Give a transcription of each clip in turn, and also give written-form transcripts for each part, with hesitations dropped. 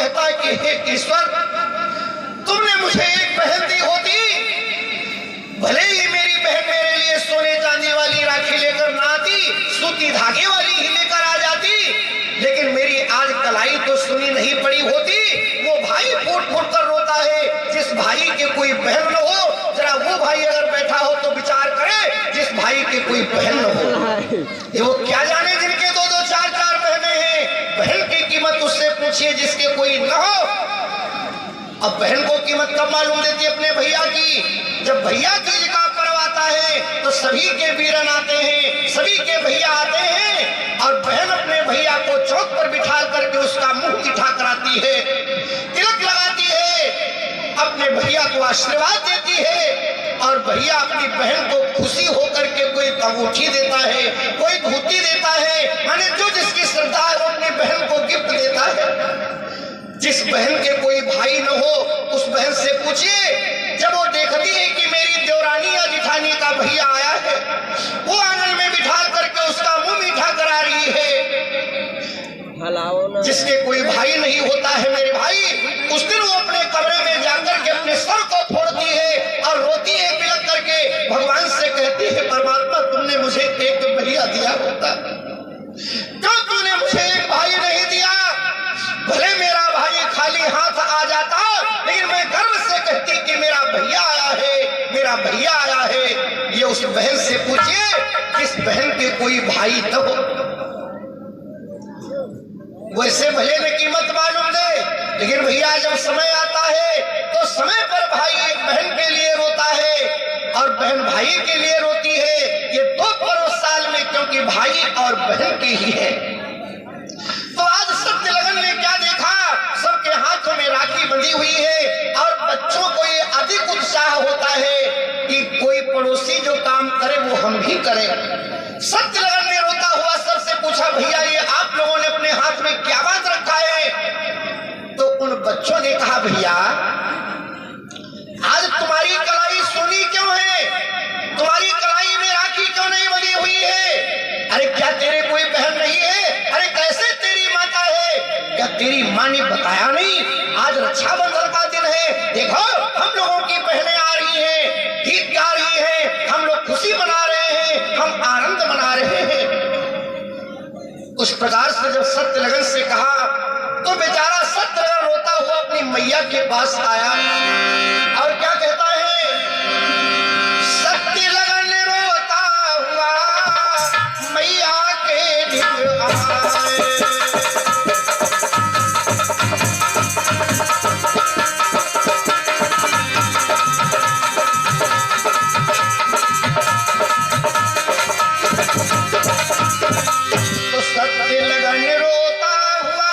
कहता है कि हे ईश्वर, तुमने मुझे एक बहन दी होती, भले ही मेरी बहन मेरे लिए सोने चांदी वाली राखी लेकर ना आती, सूती धागे वाली ही लेकर आ जाती, लेकिन मेरी आज कलाई तो सुनी नहीं पड़ी होती। वो भाई फूट फूट कर रोता है, जिस भाई के कोई बहन न हो, जरा वो भाई अगर बैठा हो तो विचार करे, जिस भाई के कोई बहन न हो। ये वो क्या जाने जिनके दो दो चार चार बहनें हैं। बहन की कीमत उससे पूछिए जिसके कोई न हो। अब बहन को कीमत कब मालूम देती है अपने भैया की? जब भैया तीज का पर्व आता है तो सभी के वीरन आते हैं, सभी के भैया आते हैं, और बहन अपने भैया को चौक पर बिठा करके उसका मुंह मीठा कराती है, तिलक लगाती है, अपने भैया को आशीर्वाद देती है, और भैया अपनी बहन को खुशी होकर के कोई अंगूठी देता है, कोई धोती देता है, माने जो जिसकी श्रद्धा है वो अपनी बहन को गिफ्ट देता है। जिस बहन के कोई भाई न हो उस बहन से पूछिए, जब वो देखती है कि मेरी देवरानी या जिठानी का भैया आया है, वो आंगन में बिठा करके उसका मुंह मीठा करा रही है। जिसके कोई भाई नहीं होता है मेरे भाई, उस दिन वो अपने कमरे में जाकर के अपने सर को फोड़ती है और रोती है बिलख करके, भगवान से कहती है, परमात्मा तुमने मुझे एक भैया दिया होता, क्यों तूने मुझे एक भाई नहीं दिया? भले मेरा भाई खाली हाथ आ जाता, लेकिन मैं गर्व से कहती कि मेरा भैया आया है, मेरा भैया आया है। ये उस बहन से पूछिए जिस बहन के कोई भाई न हो। वैसे भले में कीमत मालूम दे, लेकिन भैया जब समय आता है तो समय पर भाई एक बहन के लिए रोता है और बहन भाई के लिए रोती है। ये दो पर्व साल में क्योंकि भाई और बहन की ही है। तो आज सत्य लगन में क्या देखा, सबके हाथों में राखी बंधी हुई है और बच्चों को ये अधिक उत्साह होता है कि कोई पड़ोसी जो काम करे वो हम भी करें। सत्य लगन में रोता हुआ सबसे पूछा, भैया ये आप लोगों ने अपने हाथ में क्या बात रखा है? तो उन बच्चों ने कहा, भैया आज तुम्हारी कलाई सोनी क्यों है? तुम्हारी कलाई में राखी क्यों नहीं बंधी हुई है? अरे क्या तेरे कोई बहन नहीं है? अरे कैसे तेरी माता है? क्या तेरी माँ ने बताया नहीं? आज रक्षाबंधन का दिन है, देखो हम लोगों की बहनें आ रही हैं, गीत गा रही हैं, हम लोग खुशी मना रहे हैं, हम आनंद मना रहे हैं। उस प्रकार से जब सत्य लगन से कहा तो बेचारा सत्य लगन रोता हुआ अपनी मैया के पास आया और क्या कहता है, सत्य लगन रोता हुआ मैया के ढिंग आए। तो सत्य लगन रोता हुआ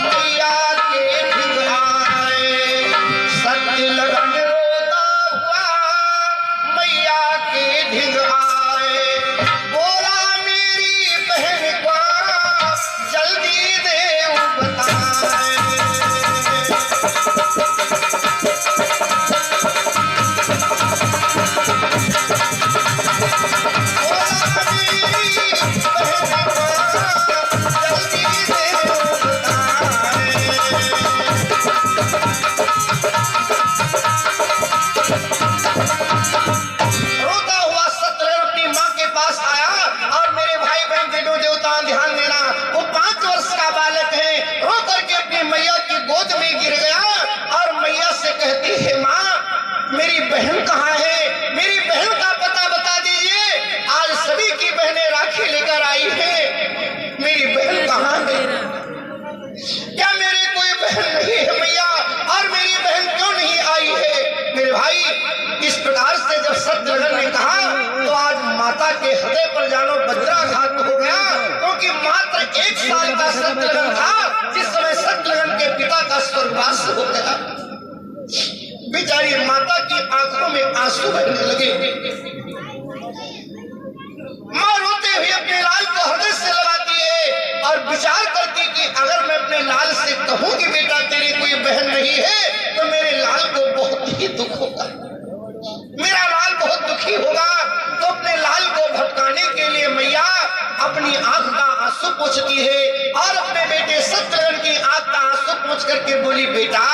मैया के ढिंग आए, सत्य लगन रोता हुआ मैया के ढिंग आए। बोला मेरी बहन को जल्दी दे बताए। रोता हुआ सत्य अपनी माँ के पास आया और मेरे भाई बहन देवों देवता ध्यान देना, वो 5 वर्ष का बालक है, रो करके अपनी मैया की गोद में गिर गया और मैया से कहती है, माँ मेरी बहन कहाँ है? मेरी बहन का पता बता दीजिए। आज सभी की बहनें राखी लेकर आई है, मेरी बहन कहाँ है? क्या मेरी कोई बहन नहीं है मैया? और मेरी बहन क्यों नहीं आई है? मेरे भाई इस प्रकार से जब सत्य लगन ने कहा तो आज माता के हृदय पर जानो वज्राघात हो गया, क्योंकि मात्र 1 साल का सत्य लगन था जिस समय सत्य लगन के पिता का स्वर्गवास हो गया। बेचारी माता की आंखों में आंसू बहने लगे। माँ रोते हुए अपने लाल को हृदय से लगाती है और विचार करती कि अगर मैं अपने लाल से कहूं कि बेटा तेरी कोई बहन नहीं है तो मेरे लाल को बहुत ही दुख होगा, मेरा लाल बहुत दुखी होगा। तो अपने लाल को भटकाने के लिए मैया अपनी आंख का आंसू आंसू पोंछती है और अपने बेटे शत्रुघ्न की आंख का आंसू पोंछ करके बोली, बेटा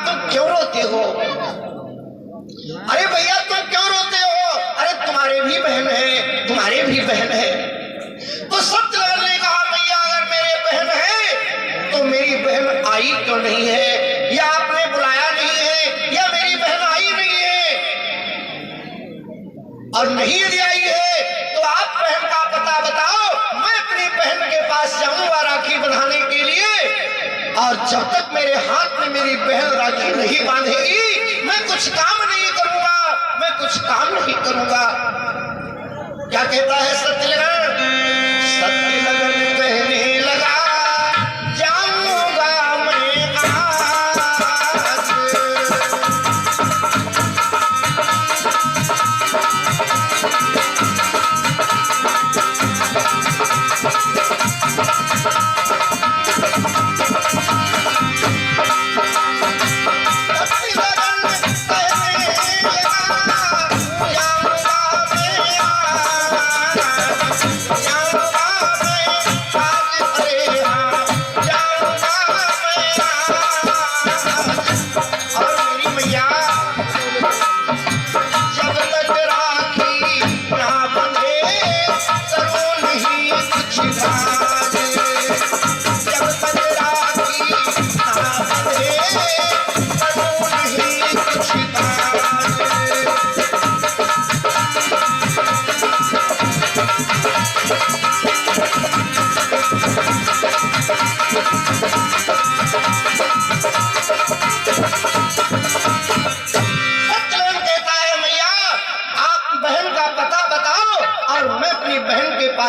तुम क्यों रोते हो? अरे भैया तुम क्यों रोते हो? अरे तुम्हारे भी बहन है, तुम्हारे भी बहन है। तो शत्रुघ्न ने कहा, भैया अगर मेरे बहन है तो मेरी बहन आई क्यों नहीं है, या आपने बुलाया नहीं है, या मेरी बहन आई नहीं है? और नहीं यदि आई है तो आप बहन का पता बताओ, मैं अपनी बहन के पास जाऊंगा राखी बंधाने के लिए, और जब तक मेरे हाथ में मेरी बहन राखी नहीं बांधेगी मैं कुछ काम नहीं करूंगा, मैं कुछ काम नहीं करूंगा। क्या कहता है सत्यलगन? सत्यलगन कहने लगा, जाऊंगा मैं आज।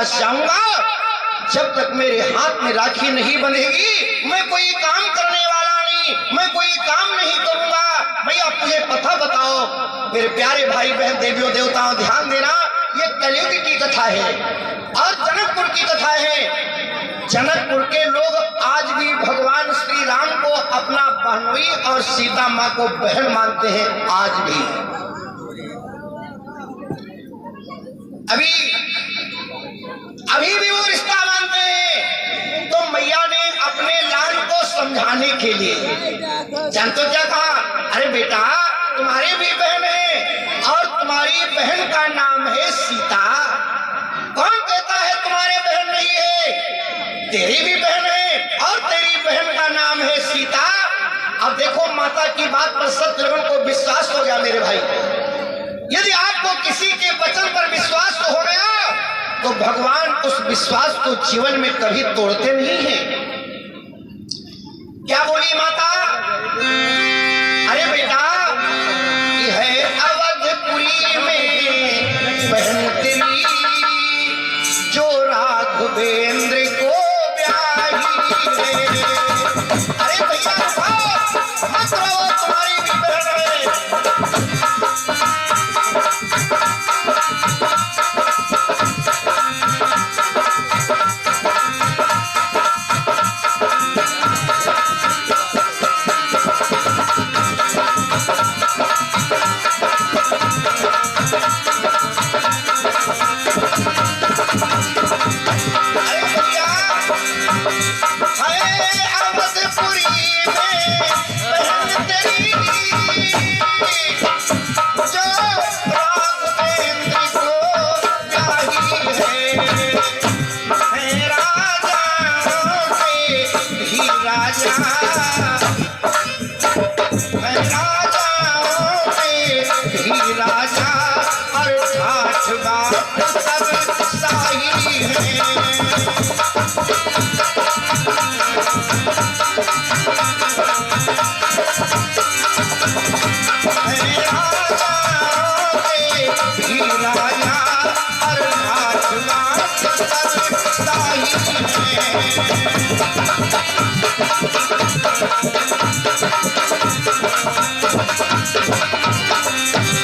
जाऊंगा, जब तक मेरे हाथ में राखी नहीं बंधेगी मैं कोई काम करने वाला नहीं, मैं कोई काम नहीं करूंगा। भैया मुझे पता बताओ। मेरे प्यारे भाई बहन, देवियों देवताओं, ध्यान देना, ये कलयुग की कथा है और जनकपुर की कथा है। जनकपुर के लोग आज भी भगवान श्री राम को अपना बहनोई और सीता माँ को बहन मानते हैं। आज भी अभी भी वो रिश्ता मानते हैं। तो मैया ने अपने लाल को समझाने के लिए जानते क्या कहा? अरे बेटा तुम्हारी भी बहन है और तुम्हारी बहन का नाम है सीता। कौन कहता है तुम्हारे बहन नहीं है? तेरी भी बहन है और तेरी बहन का नाम है सीता। अब देखो माता की बात पर शत्रुघ्न को विश्वास हो गया। मेरे भाई, यदि आपको किसी के वचन पर विश्वास हो गया तो भगवान उस विश्वास को जीवन में कभी तोड़ते नहीं हैं। क्या बोली माता? अरे बेटा ये है अवधपुरी में बहन तेरी जो राघवेंद्र को ब्याही है। अरे भैया मत रहो, तुम्हारी भी बहन है।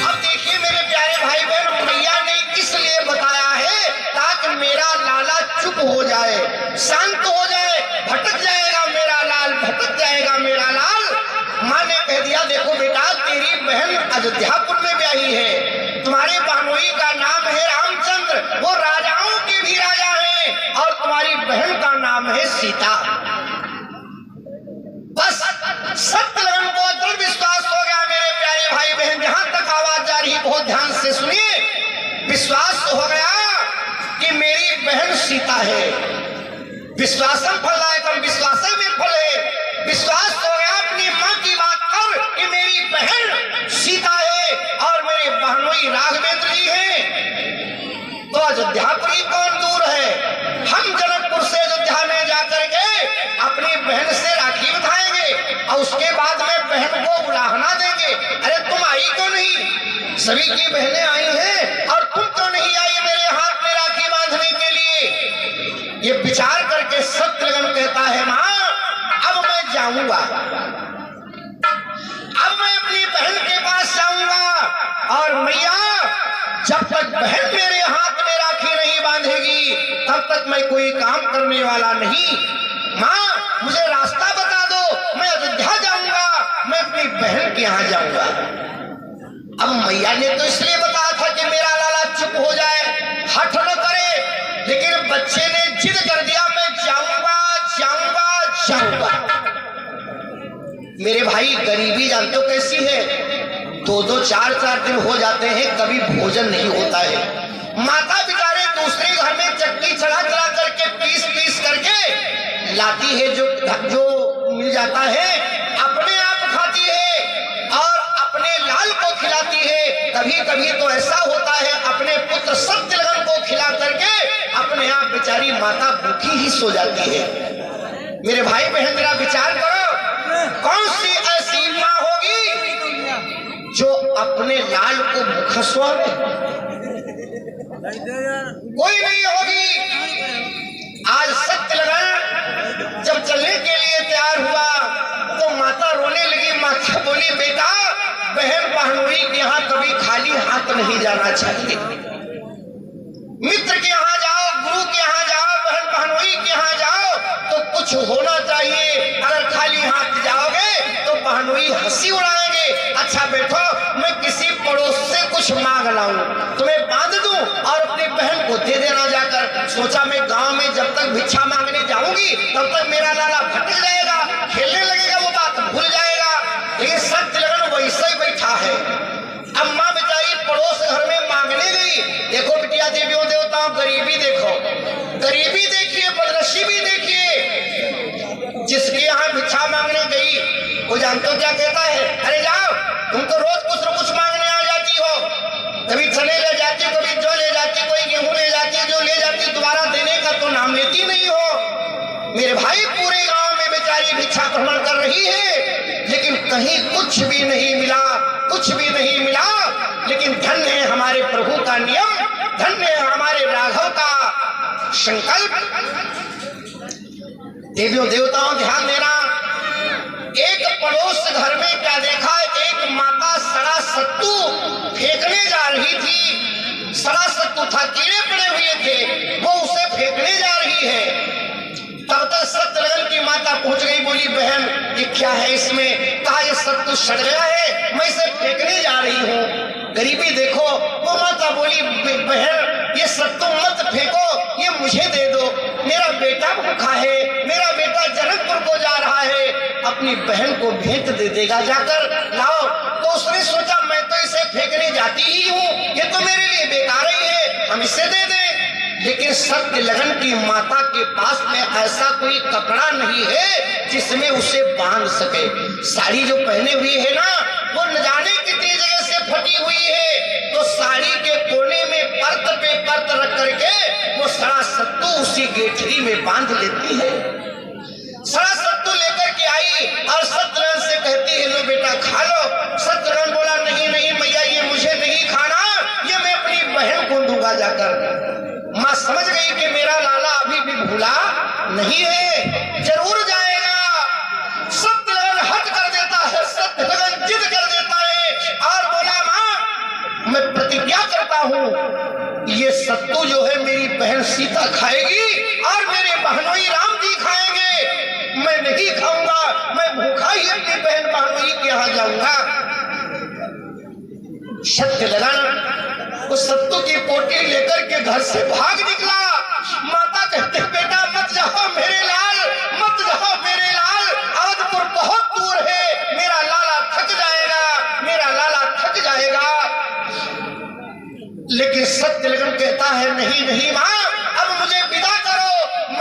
अब देखिए मेरे प्यारे भाई बहन, मैया ने किस लिए बताया है? ताकि मेरा लाला चुप हो जाए, शांत हो जाए। विश्वासम फलायकम विश्वासम में फले। विश्वास हो गया अपनी माँ की बात कर कि मेरी बहन सीता है और मेरे बहनोई राघवेंद्र जी हैं, तो अयोध्यापुरी कौन दूर है। हम जनकपुर से अयोध्या में जाकर के अपनी बहन से राखी बंधाएंगे और उसके बाद में बहन को उलाहना देंगे। अरे तुम आई क्यों नहीं, सभी की बहनें आई हैं और तुम क्यों नहीं आई मेरे हाथ में राखी बांधने के लिए। ये विचार करके सत्यलगन कहता है मां अब मैं जाऊंगा, अब मैं अपनी बहन के पास जाऊंगा और मैया जब तक बहन मेरे हाथ में राखी नहीं बांधेगी तब तक मैं कोई काम करने वाला नहीं। मां मुझे रास्ता बता दो, मैं अयोध्या जाऊंगा, मैं अपनी बहन के यहाँ जाऊंगा। अब मैया ने तो इसलिए बताया था कि मेरा लाला चुप हो जाए, हठ न करे, लेकिन बच्चे ने जिद कर दिया मैं जाऊंगा जाऊंगा जाऊंगा। मेरे भाई गरीबी जानते हो कैसी है, 2-2 4-4 दिन हो जाते हैं कभी भोजन नहीं होता है। माता बेचारे दूसरे घर में चक्की चढ़ा चढ़ा करके पीस करके लाती है, जो मिल जाता है अपने आप खाती है और अपने लाल को खिलाती है। कभी कभी तो ऐसा होता है अपने पुत्र सत्यलगन को खिला करके अपने आप बेचारी माता भूखी ही सो जाती है। मेरे भाई बहन जरा विचार करो, कौन सी ऐसी माँ होगी जो अपने लाल को भूखा सोए, कोई नहीं होगी। आज सत्यलगन जब चलने के लिए तैयार हुआ तो माता रोने लगी। माता बोली बेटा बहन बहनोई के यहाँ कभी खाली हाथ नहीं जाना चाहिए। मित्र के यहाँ जाओ, गुरु के यहाँ जाओ, बहन बहनोई के यहाँ जाओ तो कुछ होना चाहिए। अगर खाली हाथ जाओगे तो बहनोई हंसी उड़ाएंगे। अच्छा बैठो मैं किसी पड़ोस से कुछ मांग लाऊं, तुम्हें बांध दूं और अपनी बहन को दे देना जाकर। सोचा मैं गांव में जब तक भिक्षा मांगने जाऊंगी तब तक मेरा लाला भटक जाएगा, खेलने लगेगा, वो बात भूल जाएगा। लेकिन सत्यलगन वैसे ही बैठा है। अब माँ बेचारी पड़ोस घर में मांगने गई। देखो बिटिया देवियों देवताओं गरीबी देखो, गरीबी देखिए, बदनसीबी भी देखिए। जिसके यहाँ भिक्षा मांगने गई वो जानते हो क्या कहता है, अरे जाओ तुम तो रोज कुछ न कुछ मांगने आ जाती हो, कभी चने ले जाती, कभी जो ले जाती, कोई गेहूं ले जाती, जो ले जाती दोबारा देने का तो नाम लेती नहीं हो। मेरे भाई पूरे गांव में बेचारी भिक्षा भ्रमण कर रही है लेकिन कहीं कुछ भी नहीं मिला, कुछ भी नहीं मिला। लेकिन धन्य है हमारे प्रभु का नियम, धन्य है हमारे राघव का संकल्प। देवियों देवताओं ध्यान देना, एक पड़ोस घर में क्या देखा, एक माता सड़ा सत्तू फेंकने जा रही थी। सड़ा सत्तू था, कीड़े पड़े हुए थे, वो उसे फेंकने जा रही है। तब तक सत्यलगन की माता पहुंच गई, बोली बहन ये क्या है इसमें। कहा ये सत्तू सड़ गया है, मैं इसे फेंकने जा रही हूँ। गरीबी देखो। वो माता बोली बहन ये सत्तू मत फेंको, ये मुझे दे दो, मेरा बेटा भूखा है, मेरा बेटा जनकपुर को जा रहा है, अपनी बहन को भेंट दे देगा जाकर, लाओ। तो उसने सोचा मैं तो इसे फेंकने जाती ही हूँ, ये तो मेरे लिए बेकार ही है, हम इसे दे दें। लेकिन सत्यलगन की माता के पास में ऐसा कोई कपड़ा नहीं है जिसमें उसे बांध सके। साड़ी जो पहने हुई है ना वो न जाने कितनी जगह से फटी हुई है, तो साड़ी के कोने में परत पे परत रख करके वो सड़ा सत्तू उसी गेठरी में बांध लेती है। सड़ा सत्तू लेकर के आई और सत्यलगन से कहती है लो बेटा खा लो। सत्यलगन बोला नहीं नहीं मैया ये मुझे नहीं खाना, ये मैं अपनी बहन को दूंगा जाकर। माँ समझ गई कि मेरा लाला अभी भी भूला नहीं है, जरूर जाएगा। सत्यलगन हट कर देता है, सत्यलगन जिद कर देता है और बोला माँ मैं प्रतिज्ञा करता हूँ ये सत्तू जो है मेरी बहन सीता खाएगी और मेरे बहनोई राम जी खाएंगे, मैं नहीं खाऊंगा, मैं भूखा ही अपनी बहन बहनोई के यहाँ जाऊंगा। सत्यलगन उस सत्तू की पोटली लेकर के घर से भाग निकला। माता कहते बेटा मत जाओ मेरे लाल, मत जाओ मेरे लाल, अवधपुर बहुत दूर है, मेरा लाला थक जाएगा, मेरा लाला थक जाएगा। लेकिन सत्यलगन कहता है नहीं नहीं माँ अब मुझे विदा करो,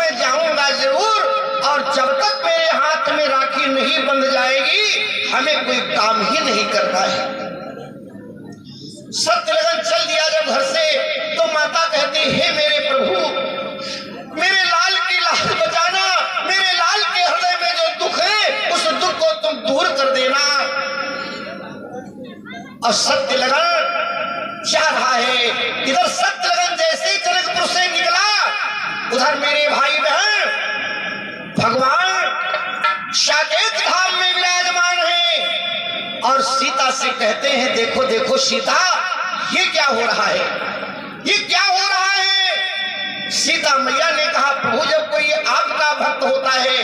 मैं जाऊंगा जरूर, और जब तक मेरे हाथ में राखी नहीं बंध जाएगी हमें कोई काम ही नहीं करना है। सत्यलगन चल दिया जब घर से, तो माता कहती हे मेरे प्रभु, मेरे लाल की लाज बचाना, मेरे लाल के हृदय में जो दुख है उस दुख को तुम दूर कर देना। और सत्यलगन जा रहा है, इधर सत्यलगन जैसे ही जनकपुर से निकला, उधर मेरे भाई बहन भगवान साकेत धाम में विराजमान है, और सीता से कहते हैं देखो देखो सीता, ये क्या हो रहा है, ये क्या हो रहा है। सीता मैया ने कहा प्रभु, जब कोई आपका भक्त होता है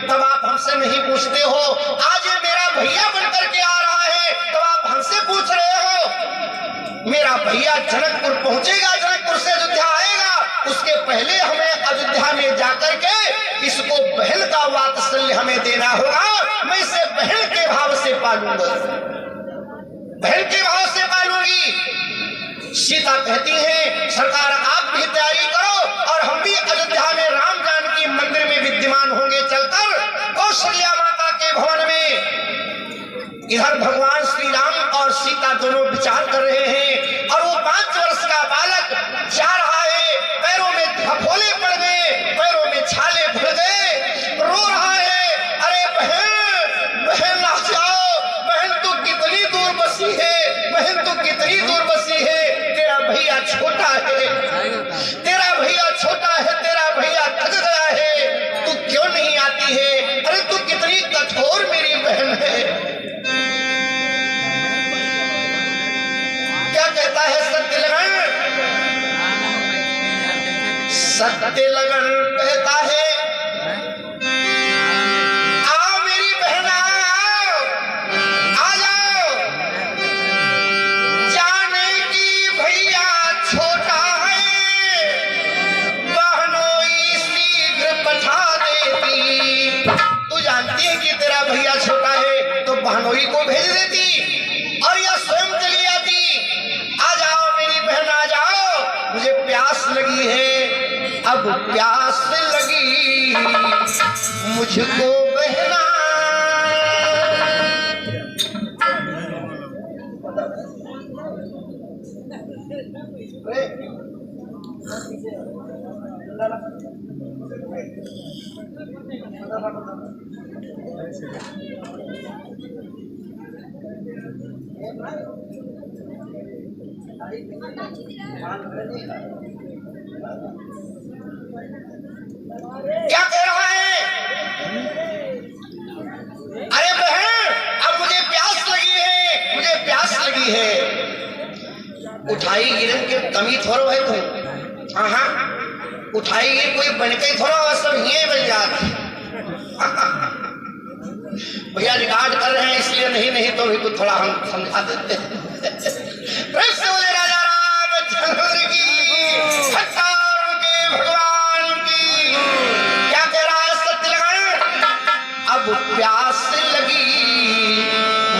तब आप हमसे नहीं पूछते हो, आज ये मेरा भैया बनकर के आ रहा है तब आप हमसे पूछ रहे हो। मेरा भैया जनकपुर पहुंचेगा, जनकपुर से अयोध्या आएगा, उसके पहले हमें अयोध्या में जाकर के इसको बहन का वात्सल्य हमें देना होगा। मैं इसे बहन के भाव से पालूंगा, बहन के भाव से पालूंगी। सीता कहती है सरकार आप भी तैयारी करो और हम भी अयोध्या में राम जानकी मंदिर में विद्यमान होंगे चलकर कौशल्या माता के भवन में। इधर भगवान श्री राम और सीता दोनों विचार कर रहे हैं, और वो 5 वर्ष का बालक जा रहा है, पैरों में फफोले पड़ गए, पैरों में छाले भर गए, रो रहा है, अरे बहन बहन आ जाओ, बहन तू कितनी दूर बसी है, बहन तू कितनी दूर बसी है, तेरा भैया छोटा है, तेरा भैया छोटा है, तेरा भैया थक गया है, तू क्यों नहीं आती है, अरे तू कितनी कठोर मेरी बहन है। क्या कहता है सत्यलगन? सत्यलगन कहता है आओ मेरी बहन आओ, आ जाओ, जाने की भैया छोटा है, बहनोई शीघ्र पठा देती। तू जानती है कि तेरा भैया छोटा है तो बहनोई को भेज देती और यह स्वयं चली आती। आ जाओ मेरी बहन आ जाओ, मुझे प्यास लगी है, अब प्यास लगी मुझको बहना। क्या कह रहा है? अरे बहन अब मुझे प्यास लगी है, मुझे प्यास लगी है। उठाई गिरन के कमी थोड़ा है तुम, हाँ उठाई ये कोई बनके थोड़ा सब ये बन जाती। भैया रिकॉर्ड कर रहे हैं इसलिए नहीं तो भी कुछ थोड़ा हम समझा देते हैं। राजा रामचंद्र की, भगवान की। क्या कह रहा है सत्यलगन? अब प्यास लगी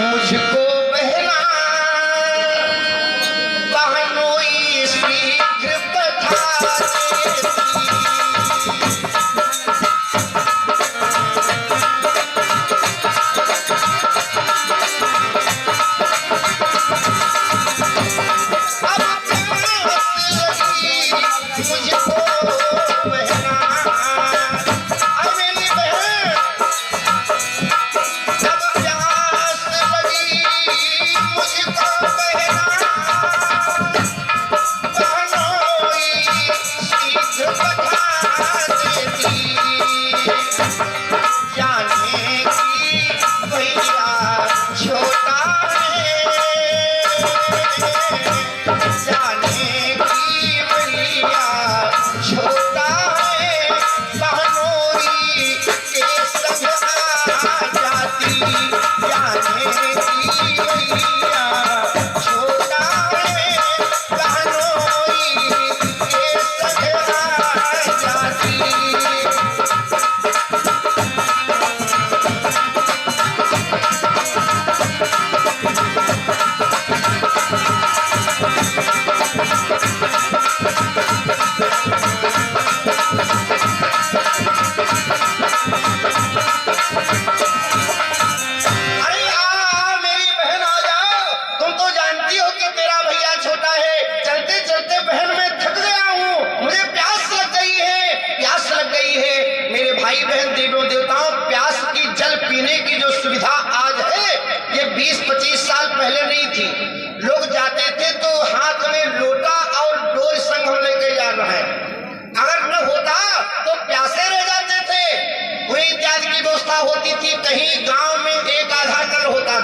मुझको बहना, बहनोई शीघ्र पठा देती।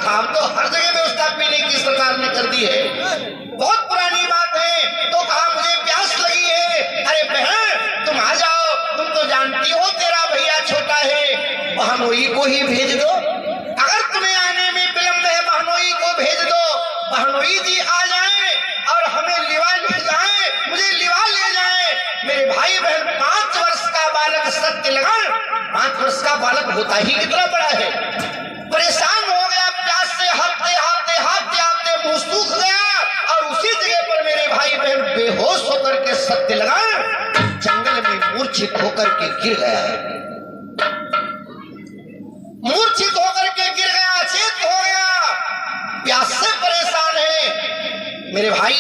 था, अब तो हर जगह व्यवस्था पीने की सरकार ने कर दी है। बहुत पुरानी बात है। तो कहा मुझे प्यास लगी है। अरे बहन तुम आ जाओ, तुम तो जानती हो तेरा भैया छोटा है, बहनोई को ही भेज दो। अगर तुम्हें आने में विलंब है बहनोई को भेज दो, बहनोई जी आ जाए और हमें लिवा ले जाए, मुझे लिवा ले जाए। मेरे भाई बहन 5 वर्ष का बालक सत्य लगन, 5 वर्ष का बालक होता ही कितना बड़ा है, परेशान हो गया, प्यास से हाथते हाथते हाथते हाथते मुंह सूख गया और उसी जगह पर मेरे भाई बहन बेहोश होकर के सत्य लगन जंगल में मूर्छित होकर के गिर गया। मूर्छित होकर के गिर गया, चेत हो गया, प्यास से परेशान है। मेरे भाई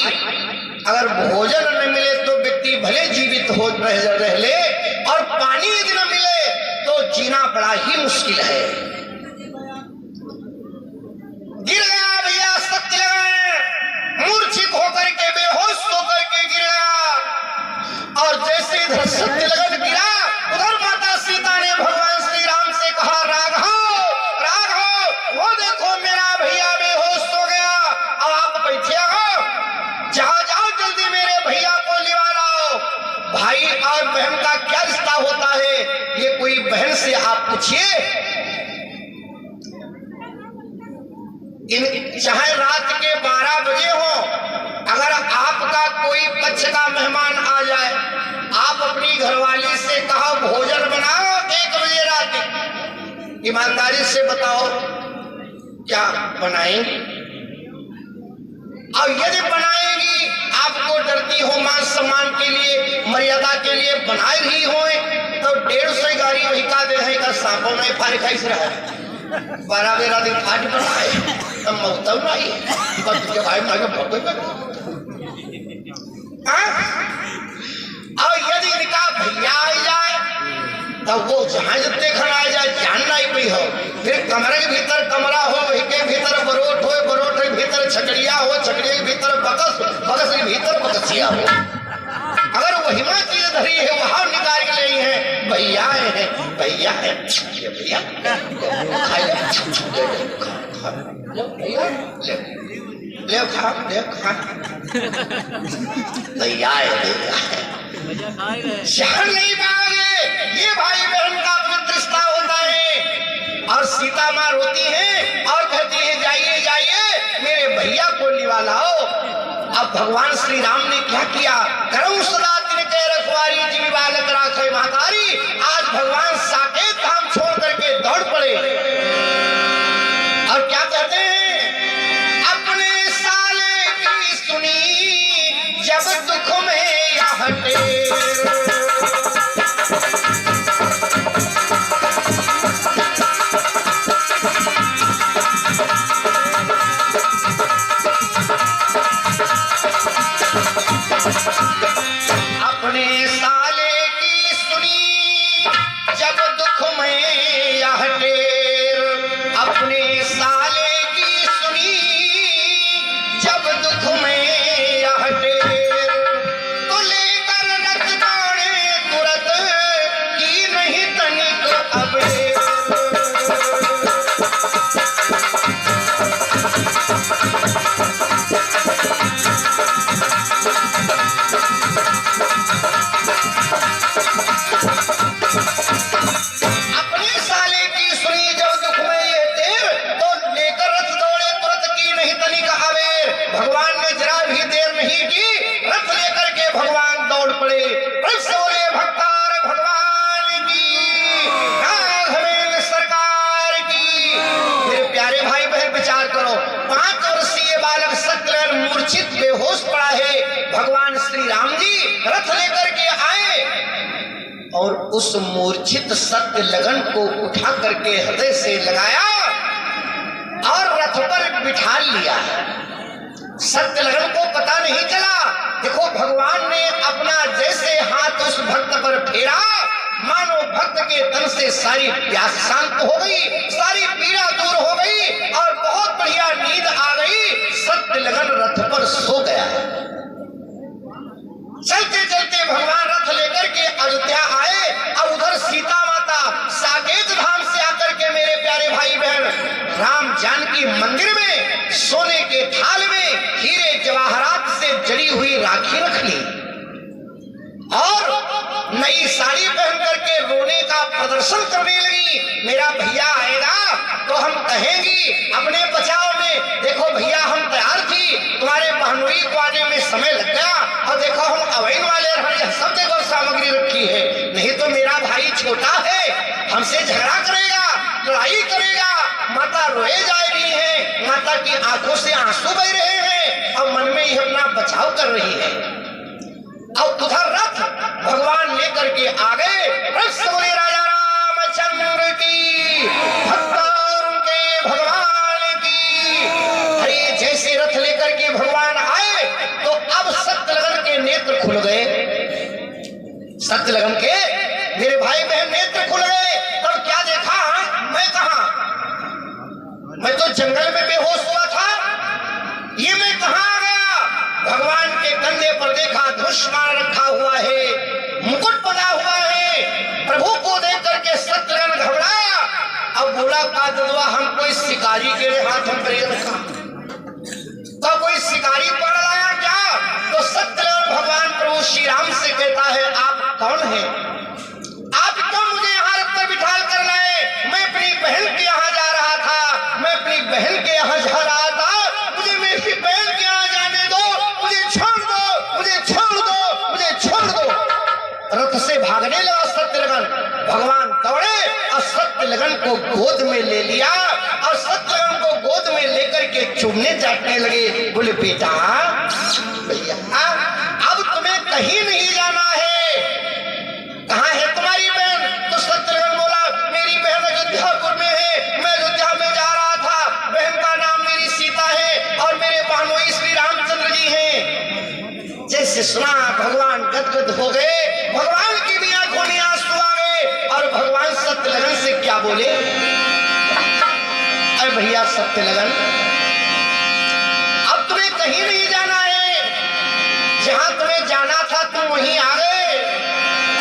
अगर भोजन न मिले तो व्यक्ति भले जीवित हो रह ले, और पानी यदि न मिले तो जीना बड़ा ही मुश्किल है। गिर गया भैया सत्य लगन, मूर्छित होकर के बेहोश होकर के गिर गया। और जैसे इधर सत्य लगन गिरा, उधर माता सीता ने भगवान श्री राम से कहा राघव राघव, वो देखो मेरा भैया बेहोश हो गया, अब आप बैठे हो, जाओ जाओ जल्दी मेरे भैया को लिवा लाओ। भाई और बहन का क्या रिश्ता होता है, ये कोई बहन से आप पूछिए। चाहे रात के 12 बजे हो, अगर आपका कोई पक्ष का मेहमान आ जाए, आप अपनी घरवाली से कहो भोजन बनाओ 1 बजे रात, ईमानदारी से बताओ क्या बनाएंगी? और यदि बनाएगी, आपको डरती हो मान सम्मान के लिए, मर्यादा के लिए बनाए रही हो, तो 150 गाड़ी वही का दे है का सांपों में फाड़ खाई से रहा है 12 बजे रात फाट बनाए तब मौतम नहीं के भाई मांगे और यदि इनका भैया आ जाए तब वो जहां जते खड़ा आ जाए जानना ही कोई हो, फिर कमरे के भीतर कमरा हो, वही के भीतर बरोट हो, बरोट के भीतर छकड़िया हो, छकड़िया के भीतर बकस, बकस के भीतर बकसिया हो। अगर वही चीज धरी है वहां निकाल के ले है, भैया है भैया है, भैया ले खा भैया है शहर नहीं पाओगे। ये भाई बहन का फिर रिश्ता होता है। और सीता माँ रोती है और कहती है जाइए जाइए मेरे भैया को लिवा लाओ। अब भगवान श्री राम ने क्या किया, करम सदा दिन के रखवारी जीवी बालक राखे महतारी। आज भगवान साकेत धाम छोड़ करके दौड़ पड़े और क्या कहते हैं, अपने साले की सुनी जब दुख में हटे, अपने साले की सुनी जब दुख में हटे, अपने साले की सुनी जब दुख में हटे, भगवान श्री राम जी रथ लेकर के आए और उस मूर्छित सत्य लगन को उठा करके हृदय से लगाया और रथ पर बिठा लिया। सत्य लगन को पता नहीं चला। देखो भगवान ने अपना जैसे हाथ उस भक्त पर फेरा, मानो भक्त के तन से सारी प्यास शांत हो गई, सारी पीड़ा दूर हो गई और बहुत बढ़िया नींद आ गई। सत्य लगन रथ पर सो गया। चलते चलते भगवान रथ लेकर के अयोध्या आए और उधर सीता माता साकेत धाम से आकर के मेरे प्यारे भाई बहन राम जानकी मंदिर में सोने के थाल में हीरे जवाहरात से जड़ी हुई राखी रख ली और नई साड़ी पहन करके रोने का प्रदर्शन करने लगी। मेरा भैया आएगा तो हम कहेंगी अपने बचाव में, देखो भैया हम तैयार थी, तुम्हारे बहनोई को आने में समय लग गया और देखो हम अवैन वाले सब देखो सामग्री रखी है, नहीं तो मेरा भाई छोटा है, हमसे झगड़ा करेगा, लड़ाई करेगा। माता रोए जा रही है, माता की आंखों से आंसू बह रहे हैं और मन में ही अपना बचाव कर रही है। और उधर रथ भगवान लेकर के आ गए। बोले राजा रामचंद्र की, भक्तों के भगवान की। अरे जैसे रथ लेकर के भगवान आए तो अब सत्यलगन के नेत्र खुल गए। सत्यलगन के मेरे भाई बहन नेत्र खुल गए। तब क्या देखा, मैं कहा, मैं तो जंगल में बेहोश हुआ था, ये मैं कहां आ गया? भगवान के कंधे पर देखा धनुष्मान रखा हुआ है, मुकुट बना हुआ है। प्रभु को देख करके सत्यलगन घबराया। अब बोला का ददवा हम कोई शिकारी के हाथ हम पर रखा, तो कोई शिकारी पकड़ लाया क्या? तो सत्यलगन भगवान प्रभु श्री राम से कहता है आप कौन है? आप क्यों मुझे यहाँ रथ पर बिठा कर लाए? मैं अपनी बहन के यहाँ जा रहा था, मैं अपनी बहन के यहाँ जा रहा था, मुझे मेरी बहन के यहाँ जाने दो, मुझे छोड़ दो, मुझे छोड़ दो, मुझे छोड़ दो। रथ से भागने लगा सत्यलगन। भगवान दौड़े और सत्यलगन को गोद में ले लिया और सत्यलगन को गोद में लेकर के चूमने चाटने लगे। बोले बेटा भैया अब तुम्हें कहीं नहीं जाना है, कहाँ है तुम्हारी बहन? तो सत्यलगन बोला मेरी बहन अयोध्यापुर में है, मैं अयोध्या में जा रहा था, बहन का नाम मेरी सीता है और मेरे बहनोई श्री रामचंद्र जी हैं। जैसे सुना भगवान गदगद हो गए, भगवान की भी आंखों में आंसू आ गए और भगवान सत्यलगन से क्या बोले? अरे भैया सत्यलगन अब तुम्हें कहीं नहीं जाना है, जहां तुम्हें जाना था तुम वहीं आ गए।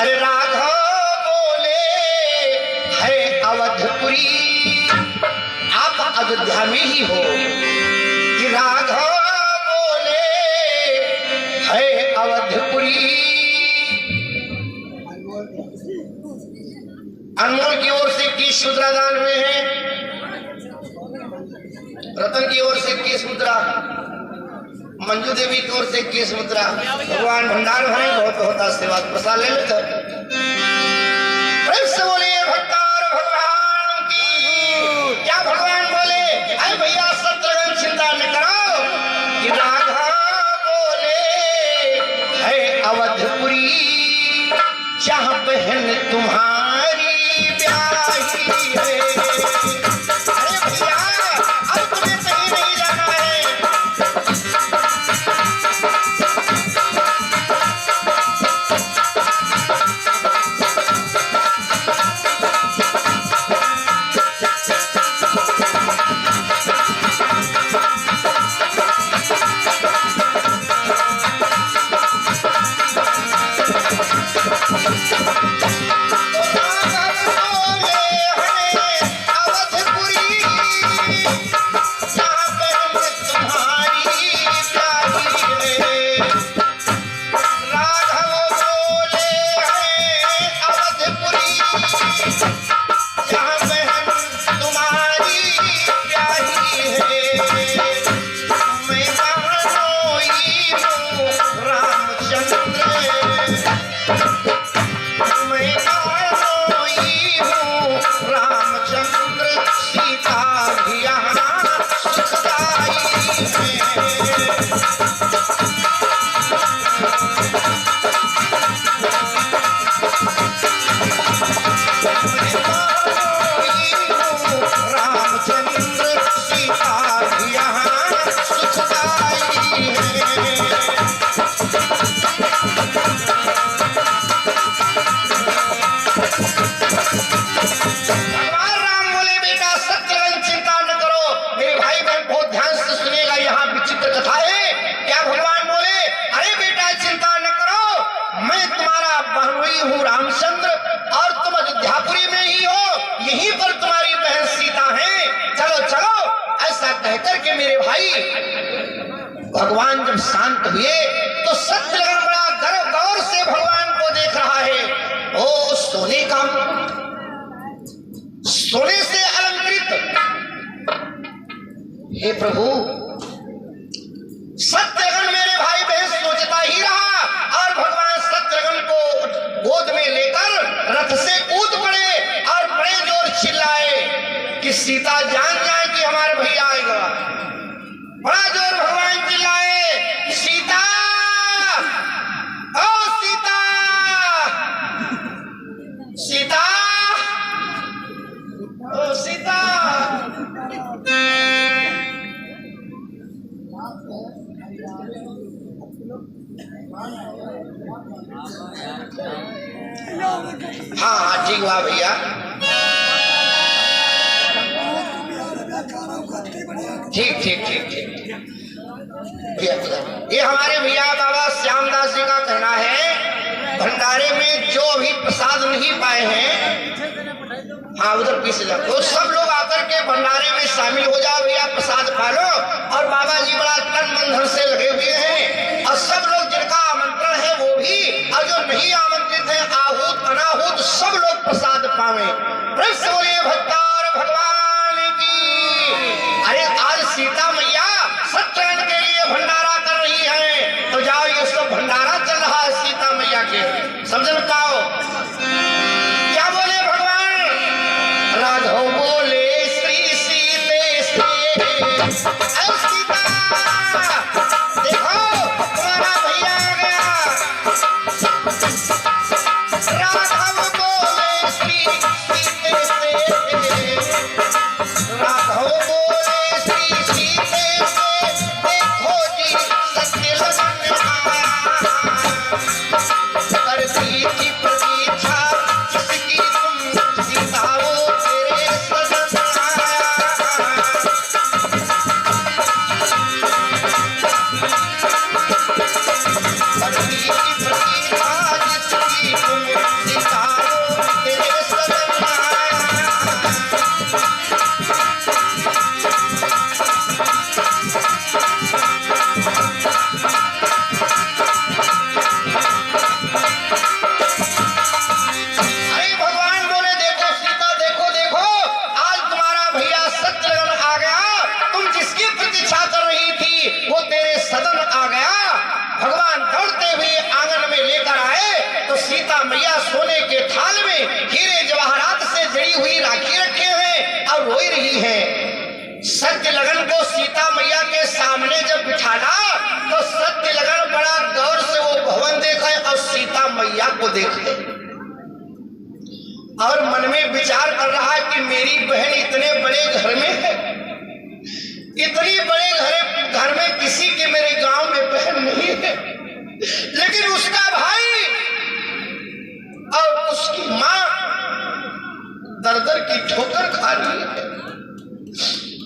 अरे राघव बोले है अवधपुरी, आप अयोध्या में ही हो कि राघव बोले है अवधपुरी। अनमोल की ओर से 21 मुद्रा दान में है, रतन की ओर से 21 मुद्रा, मंजू देवी की ओर से 21 मुद्रा। भगवान भंडार भरे, बहुत बहुत आशीर्वाद प्रसाद ले लेते। प्रेम से बोलिए भक्तार भगवान की। क्या भगवान बोले? अरे भैया सत्यलगन चिंता न करो कि राघव बोले है अवधपुरी, जहां बहन तुम्हारी ब्याही है। अरे भैया अब तुम्हें कहीं नहीं जाना है। यहाँ सुखदाई है। भगवान जब शांत हुए तो सत्यलगन बड़ा गौर से भगवान को देख रहा है। ओ सोने का, सोने से अलंकृत, हे प्रभु। सत्यलगन मेरे भाई बहन सोचता ही रहा और भगवान सत्यलगन को गोद में लेकर रथ से कूद पड़े और बड़े जोर चिल्लाए कि सीता जान जाए कि हमारे भैया आएगा। बड़ा जोर भगवान चिल्लाए, सीता, ओ सीता, सीता, ओ सीता। हाँ ठीक हुआ भैया। ठीक ठीक ठीक ठीक भैया। ये हमारे भैया बाबा श्यामदास जी का कहना है, भंडारे में जो अभी प्रसाद नहीं पाए हैं, हाँ उधर पीछे जाओ, तो सब लोग आकर के भंडारे में शामिल हो जाओ भैया, प्रसाद पा लो। और बाबा जी बड़ा तन मन धन से लगे हुए हैं और सब लोग जिनका आमंत्रण है वो भी, और जो नहीं आमंत्रित है आहूत अनाहूत सब लोग प्रसाद पावे। बोलिए भक्तार भगवान की। अरे आज सीता मैया सत्यनारायण के लिए भंडारा कर रही है, तो जाओ ये सब भंडारा चल रहा है सीता मैया के, समझ में पाओ। क्या बोले भगवान? राघव बोले श्री सीते से, सीता देखो तुम्हारा भैया आ गया। राघव बोले श्री सीते से, राघव बोले श्री सीते से, देखो जी सत्यलगन आया, करती थी प्रतीक्षा जिसकी तुम सीता वो तेरे सदन आया। करती थी प्रतीक्षा जिसकी तुम सीता वो तेरे सदन आया। अरे भगवान बोले देखो सीता, देखो देखो आज तुम्हारा भैया सत्यलगन आ गया, तुम जिसकी प्रतीक्षा कर रही थी वो तेरे सदन आ गया। भगवान दौड़ते हुए आंगन में लेकर आए तो सीता मैया सोने के थाल में हीरे जवाहरात से जड़ी हुई राखी रखे हैं और रोई रही है। सत्यलगन को सीता मैया के सामने जब बिठाना तो सत्यलगन बड़ा गौर से वो भवन देखे और सीता मैया को देखे और मन में विचार कर रहा है कि मेरी बहन इतने बड़े घर में है, इतनी बड़े घर में किसी के मेरे गांव में बहन नहीं है, लेकिन उसका भाई और उसकी मां दर-दर की ठोकर खा रही है।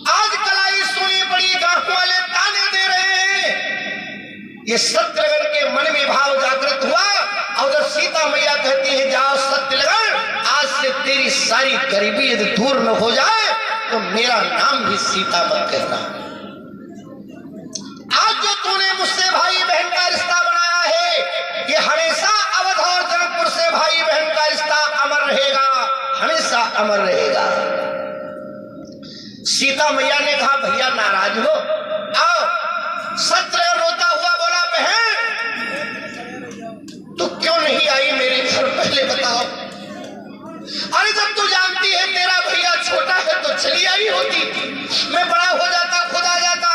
आज कलाई सुनी पड़ी, गांव वाले ताने दे रहे हैं। ये सत्यलगन के मन में भाव जागृत हुआ और सीता मैया कहती है जाओ सत्यलगन, आज से तेरी सारी गरीबी यदि दूर न हो जाए तो मेरा नाम भी सीता मत कहना। आज जो तूने मुझसे भाई बहन का रिश्ता बनाया है ये हमेशा अवध और जनकपुर से भाई बहन का रिश्ता अमर रहेगा, हमेशा अमर रहेगा। सीता मैया ने कहा भैया नाराज हो, आओ। सत्यलगन रोता हुआ बोला बहन तू क्यों नहीं आई मेरे घर, पहले बताओ। अरे जब तू जानती है तेरा भैया छोटा है तो चली आई होती, मैं बड़ा हो जाता खुद आ जाता।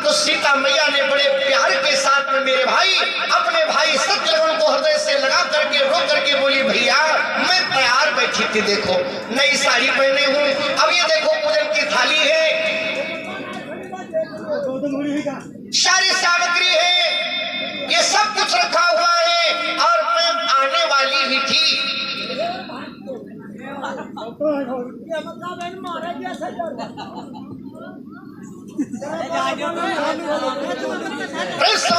तो सीता मैया ने बड़े प्यार के साथ में मेरे भाई अपने भाई सत्यलगन को हृदय से लगा करके रो करके बोली भैया मैं तैयार बैठी थी, देखो नई साड़ी पहने हूँ, अब ये देखो पूजन की थाली है, सारी सामग्री है, ये सब कुछ रखा हुआ है और मैं आने वाली ही थी।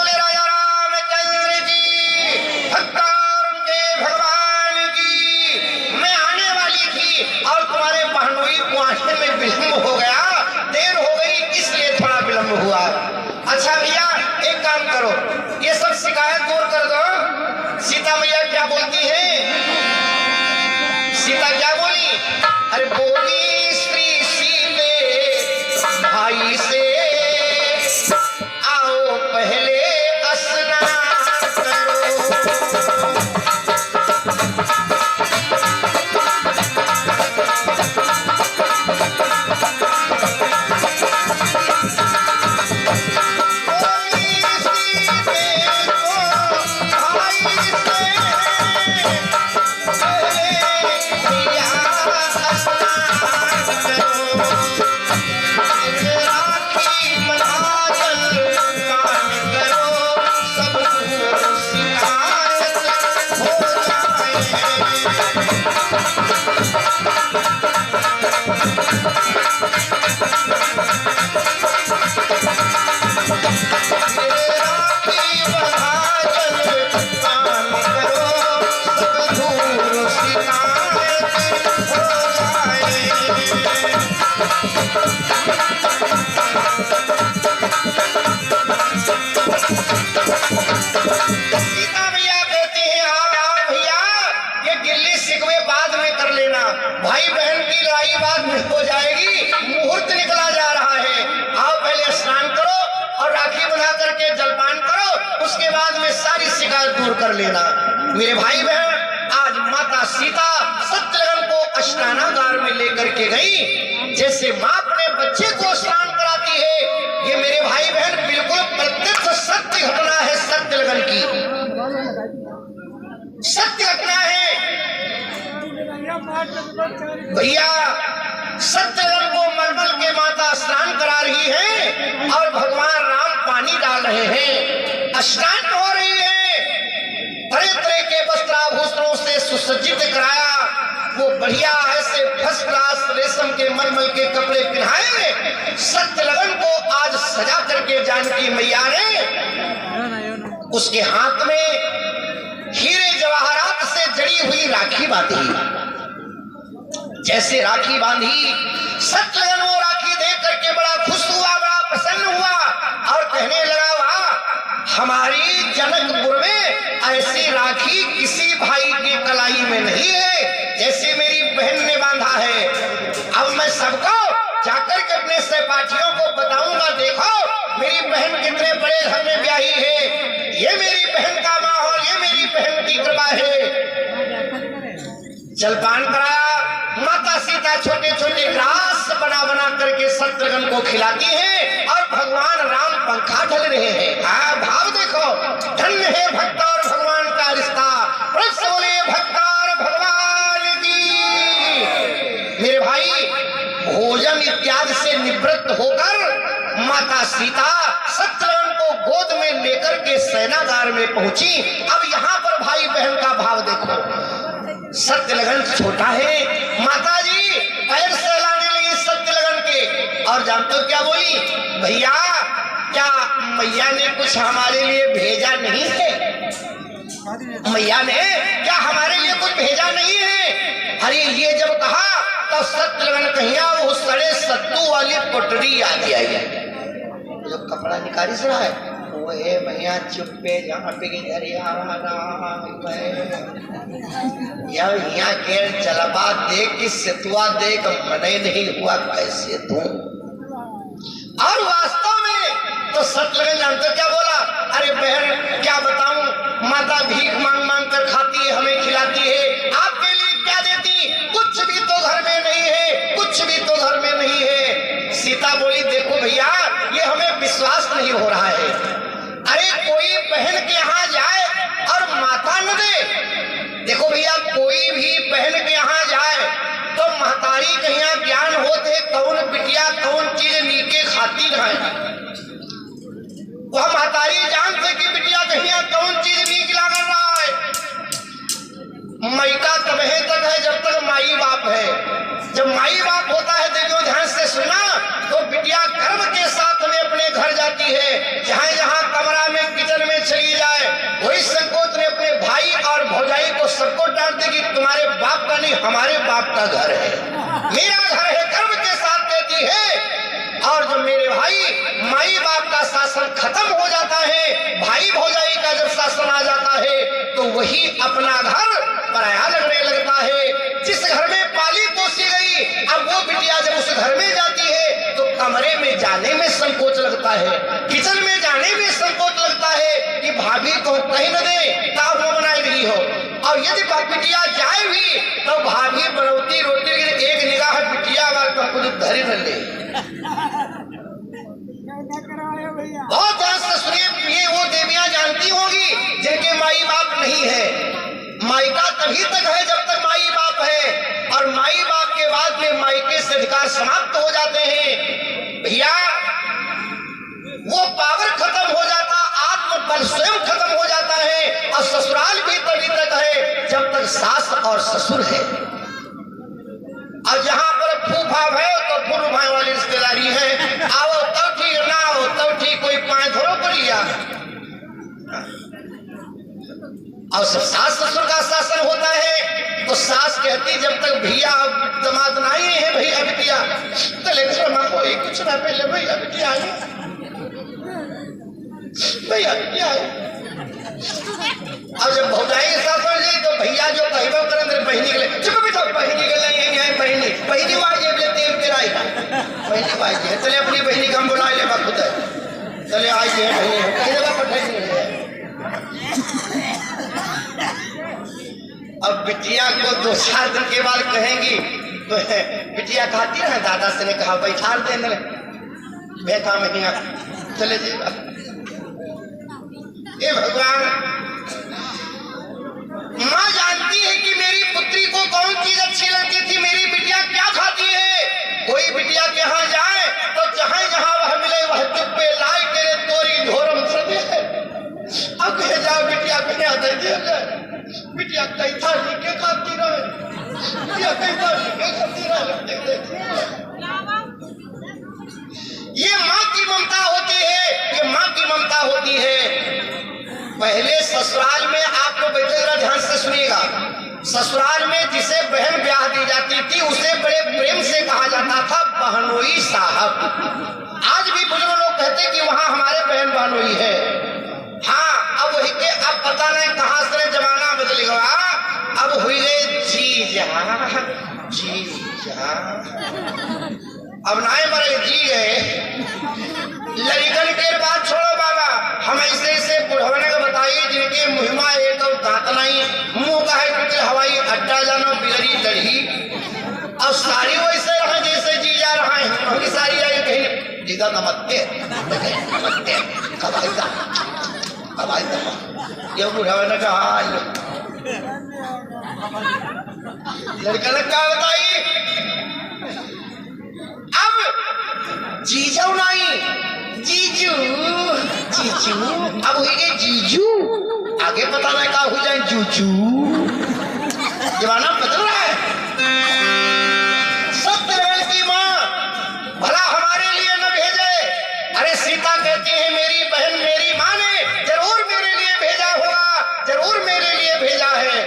राजा रामचंद्र जी भक्तार के भगवान की, मैं आने वाली थी और तुम्हारे बहनोई को आने में विलम्ब हो गया, देर हो गई इसलिए थोड़ा विलम्ब हुआ। अच्छा भैया शिकायत दूर कर दो। सीता मैया क्या बोलती है? सीता क्या बोली? अरे बोली स्त्री सीते भाई से, आओ पहले स्नान करो। भाई बहन की लड़ाई बाद में हो जाएगी, मुहूर्त निकला जा रहा है। आओ पहले स्नान करो और राखी बंधा करके जलपान करो, उसके बाद में सारी शिकायत दूर कर लेना। मेरे भाई बहन, आज माता सीता सत्यलग्न को स्नानागार में लेकर के गई। जैसे माँ अपने बच्चे को स्नान कराती है, ये मेरे भाई बहन बिल्कुल प्रत्यक्ष सत्य घटना है। सत्यलग्न की सत्य घटना है भैया। सत्यलग्न को मलमल के माता स्नान करा रही है और भगवान राम पानी डाल रहे हैं, स्नान हो रही है। तरह तरह के वस्त्राभूषणों से सुसज्जित कराया, वो बढ़िया ऐसे फर्स्ट क्लास रेशम के मलमल के कपड़े पहनाए। सत्यलग्न को आज सजा करके जानकी मैया ने उसके हाथ में हीरे जवाहरात से जड़ी हुई राखी बांधी। जैसे राखी बांधी, सत्यलग्न वो राखी देख करके बड़ा खुश हुआ, बड़ा प्रसन्न हुआ और कहने लगा, वाह, हमारी जनकपुर में ऐसी राखी किसी भाई की कलाई में नहीं है जैसे मेरी बहन ने बांधा है। अब मैं सबको जाकर के अपने सहपाठियों को बताऊंगा, देखो मेरी बहन कितने बड़े घर में ब्याही है, ये मेरी बहन का माहौल, ये मेरी बहन की कृपा है। जलपान कराया, माता सीता छोटे छोटे ग्रास बना बना करके सत्यलग्न को खिलाती है और भगवान राम पंखा ढल रहे हैं। भाव देखो, धन्य है भक्त और भगवान का रिश्ता। बोले भक्त और भगवान की। मेरे भाई, भोजन इत्यादि से निवृत्त होकर माता सीता सत्यलग्न को गोद में लेकर के सेनागार में पहुंची। अब यहाँ पर भाई बहन का भाव देखो। सत्यलग्न छोटा है, माता जी पैर सहलाने लगी सत्यलग्न के और जानते हो क्या बोली? भैया, क्या मैया ने कुछ हमारे लिए भेजा नहीं है? मैया ने क्या हमारे लिए कुछ भेजा नहीं है? अरे ये जब कहा तो सत्यलग्न कहिया वो सड़े सत्तू वाली पोटरी याद आई। जो कपड़ा निकाली से रहा है वो है भैया, चुप्पे जहाँ पे यहाँ के चलबा देख कि सेतुआ देख मने नहीं हुआ कैसे तू। और वास्तव में तो सत्यलग्न जानते क्या बोला? अरे बहन क्या बताऊं, माता भीख मांग मांग कर खाती है, हमें खिलाती है, आपके लिए क्या देती? कुछ भी तो घर में नहीं है, कुछ भी तो घर में नहीं है। सीता बोली, देखो भैया, ये हमें विश्वास नहीं हो रहा है। अरे कोई बहन के यहाँ जाए और माता न दे। देखो भैया, कोई भी बहन के यहाँ जाए तो महतारी कहिया ज्ञान होते कौन बिटिया कौन चीज नीके खाती रहे। वह महतारी जानते कि बिटिया कहिया कौन चीज नीक लग रहा है। मायका तबहे तक है जब तक माई बाप है। जब माई बाप होता है, देखो ध्यान से सुना, तो बिटिया गर्व के साथ में अपने घर जाती है। जहाँ जहाँ कमरा में किचन में चली जाए, वही संकोच ने अपने भाई और भौजाई को सबको डांटते कि तुम्हारे बाप का नहीं हमारे बाप का घर है, मेरा घर है, गर्व के साथ कहती है। और जब मेरे भाई माई बाप का शासन खत्म हो जाता है, भाई भौजाई का जब वही अपना घर पराया लगने लगता है। जिस घर में पाली पोसी गई, अब वो बिटिया जब उस घर में जाती है तो कमरे में जाने में संकोच लगता है, किचन में जाने में संकोच लगता है कि भाभी को कहीं न दे ताव न बनाई रही हो। और यदि बिटिया जाए भी तो भाभी बनौती रोटी की एक निगाह बिटिया वाले तो कुछ धरी न ले। बहुत ध्यान से सुनिए, ये वो देवियां जानती होंगी जिनके माई बाप नहीं है। मायका तभी तक है जब तक माई बाप है, और माई बाप के बाद में मायके से अधिकार समाप्त हो जाते हैं। भैया वो पावर खत्म हो जाता, आत्मबल स्वयं खत्म हो जाता है। और ससुराल भी तभी तक है जब तक सास और ससुर है। और जहां पर फूफा है तो फूफा भाई वाली रिश्तेदारी है, आओ तब ठीक, ना आओ तब ठीक, कोई पाए थोड़ा पड़िया। और सब सास ससुर का शासन होता है तो सास कहती जब तक भैया दमाद नहीं है, भैया बिटिया चले कोई कुछ ना पहले भैया बिटिया आए, भैया बिटिया आए। अब जब भौजाई के साथ पड़ गई तो भैया जो कहबो करन रे बहिनी के लिए चुप बैठो, बहिनी के लिए यही बहिनी वाई जे तेल पेराई बहिनी वाई जे चले अपनी बहिनी का हम बुला ले बा खुद चले आई जे बहिनी कहीं जगह पठाई नहीं है। अब बिटिया को 2-4 दिन के बाद कहेंगी तो बिटिया कहती है दादा से ने कहा बैठा देने बैठा महीना चले जाएगा। हे भगवान, माँ जानती है कि मेरी पुत्री को कौन चीज अच्छी लगती थी, मेरी बिटिया क्या खाती है। कोई बिटिया के यहाँ जाए तो जहां जहां वह मिले वह चुप्पे लाई तेरे तोरी घोरम सदे। अब कहे जाओ बिटिया कहीं आते बिटिया कई था लिखे खाती रहे, बिटिया कई था लिखे खाती रहे। ये माँ की ममता होती है, ये माँ की ममता होती है। पहले ससुराल में आपको बैठे जरा ध्यान से सुनिएगा, ससुराल में जिसे बहन ब्याह दी जाती थी उसे बड़े प्रेम से कहा जाता था बहनोई साहब। आज भी बुजुर्ग लोग कहते कि वहां हमारे बहन बहनोई है। हाँ, अब वही के अब पता नहीं कहां से जमाना बदल गया, अब हुई गए जीजा जीजा, अब नाए मरे जी गए। लड़कन के बात छोड़ो बाबा, हम ऐसे ऐसे बुढ़वने को बताइए जिनके मुहिमा एक और दांत नहीं, मुंह का है कुछ हवाई अड्डा जानो बिगड़ी लड़ी, और सारी वैसे रहा जैसे जी जा रहा है। हमकी सारी आई कहीं जीदा नमस्ते नमस्ते कब आई ये बुढ़वने का हाल लड़का क्या बताइए। अब जीजा नहीं जीजू जीजू, अब हुई गई जीजू, आगे पता नहीं क्या हो जाए जूजू। जमाना बदल रहा है। सत्यनारायण की माँ भला हमारे लिए न भेजे, अरे सीता कहती है मेरी बहन मेरी माँ ने जरूर मेरे लिए भेजा होगा, जरूर मेरे लिए भेजा है।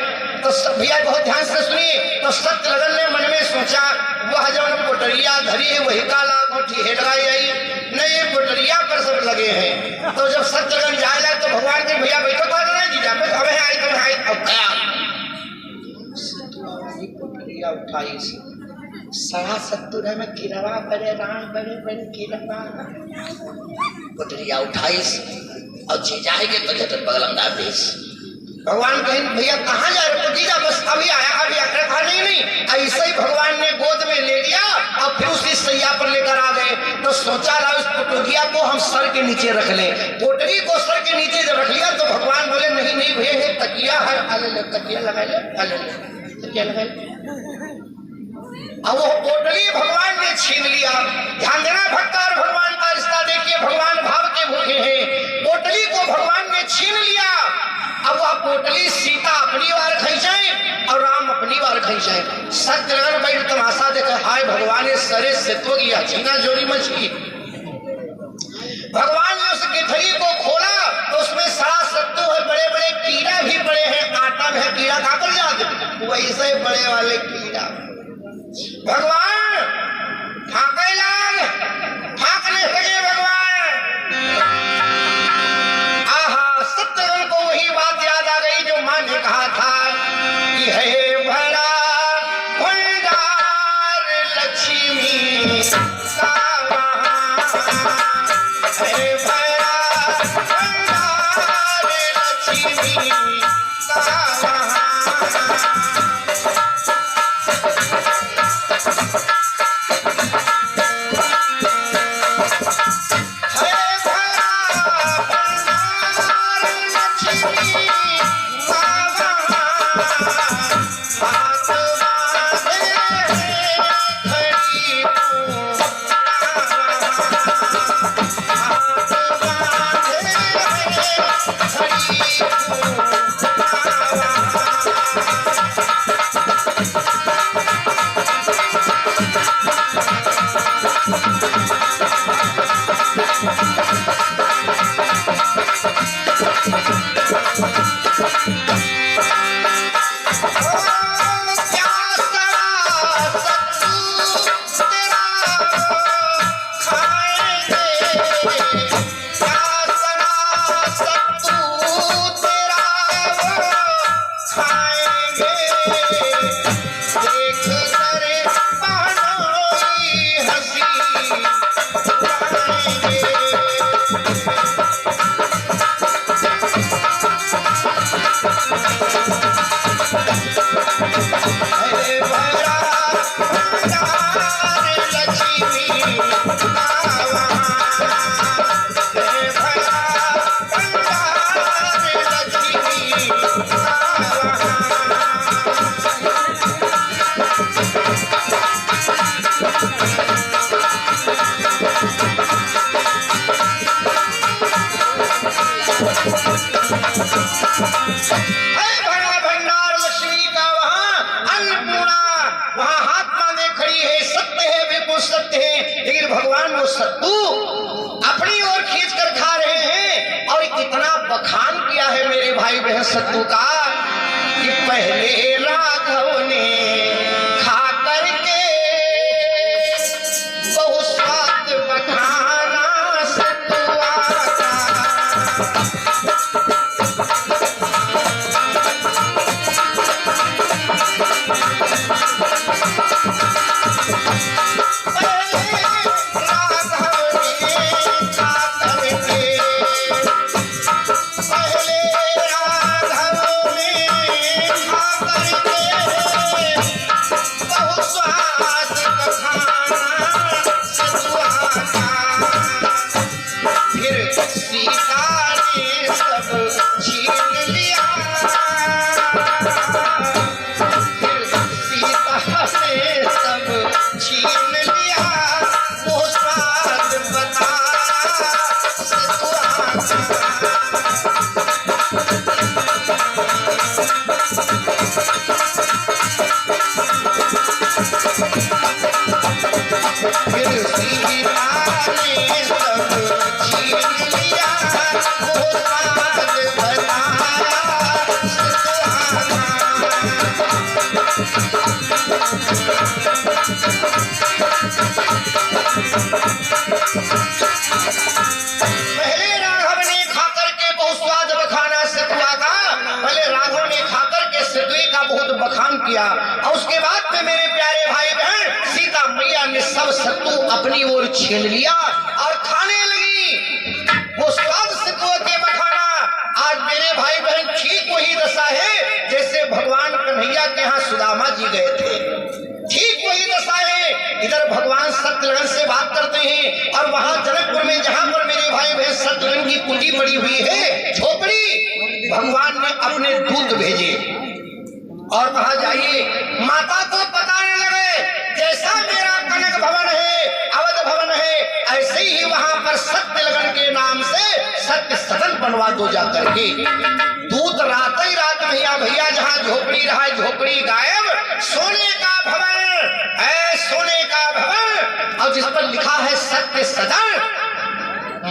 तो भैया बहुत ध्यान से सुनिए। तो सत्यलगन ने मन में सोचा वह जब पोटरिया धरी है वही काला मुठी है लगाई आई नहीं, ये पोटरिया पर सब लगे हैं। तो जब सत्यलगन जाएगा तो भगवान के भैया बैठो तो नहीं जीजा पे हमें आई तो आई। अब गया पोटरिया उठाई सारा सत्तुर है में किरवा बड़े राम बड़े बड़े किरवा पोटरिया उठाई और जीजा है के तो बगलंदा बेस। भगवान कहें भैया कहाँ जा रहे हो, जीजा बस अभी आया अभी आकर नहीं। ऐसे ही भगवान ने गोद में ले लिया और फिर उसी सैया पर लेकर आ गए। तो सोचा रहा उस पोटरिया को हम सर के नीचे रख ले। पोटरी को सर के नीचे जब रख लिया तो भगवान बोले नहीं नहीं भैया ये तकिया है, अले तकिया लगा ले, अले तकिया लगा ले। अब वो पोटली भगवान ने छीन लिया। ध्यान देना भक्ता और भगवान का रिश्ता देखिए, भगवान भाव के भूखे हैं। पोटली को भगवान ने छीन लिया। अब वह पोटली सीता अपनी बार खींचाए और राम अपनी बार खींचाए। सत्यनारायण बैठ तमाशा देखे, हाय भगवान ने सरे से तो किया छीना जोड़ी मछली। भगवान ने उस गिठरी को खोला तो उसमें सारा सत्तू है, बड़े बड़े कीड़ा भी पड़े हैं, आटा में कीड़ा कहां पर जाते वैसे बड़े वाले कीड़ा। भगवान फाके लाग फाकने लगे भगवान। आहा, सत्यनारायण को वही बात याद आ गई जो माँ ने सत्तू अपनी ओर खींच कर खा रहे हैं और इतना बखान किया है मेरे भाई बहन सत्तू का कि पहले राघव ने खा करके बहुत स्वाद बखाना सत्तुआ का। किया और उसके बाद में मेरे प्यारे भाई बहन सीता मैया ने सब सत्तू अपनी ओर छीन लिया और खाने लगी वो स्वाद सत्तू के बखाना। आज मेरे भाई बहन ठीक वही दशा है जैसे भगवान कन्हैया के यहाँ सुदामा जी गए थे, ठीक वही दशा है। इधर भगवान सत्यनारायण से बात करते हैं और वहां जनकपुर में जहां पर मेरे भाई बहन सत्यनारायण की कुंडी पड़ी हुई है झोपड़ी, भगवान ने अपने दूत भेजे और कहा जाइए माता को बताने लगे जैसा मेरा कनक भवन है अवध भवन है ऐसे ही वहां पर सत्य लगन के नाम से सत्य सदन बनवा दो जाकर के। दूत रात ही रात भैया जहां झोपड़ी रहा झोपड़ी गायब, सोने का भवन है सोने का भवन और जिस पर लिखा है सत्य सदन।